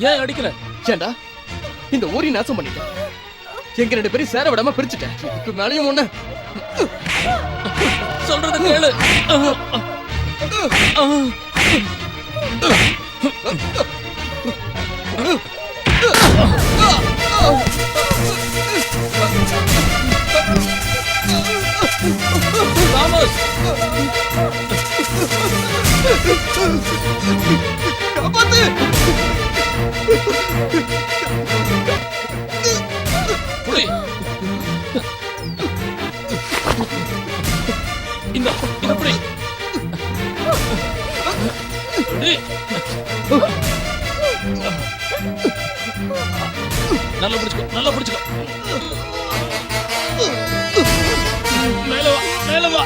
ஏன் அடிக்கிற? ஏண்டா இந்த ஊரி நாசம் பண்ணிட்டேன். எங்க 2 பேரும் சேர விடாம பிரிச்சுட்டேன். இதுக்கு மேலையும் ஒண்ணு சொல்றத கேளு. தாமஸ், காப்பாத்து. புடி. இந்த புடி. புடி. நல்லா பிடிச்சுக்கோ, நல்லா பிடிச்சுக்கோ. மேல வா, மேல வா.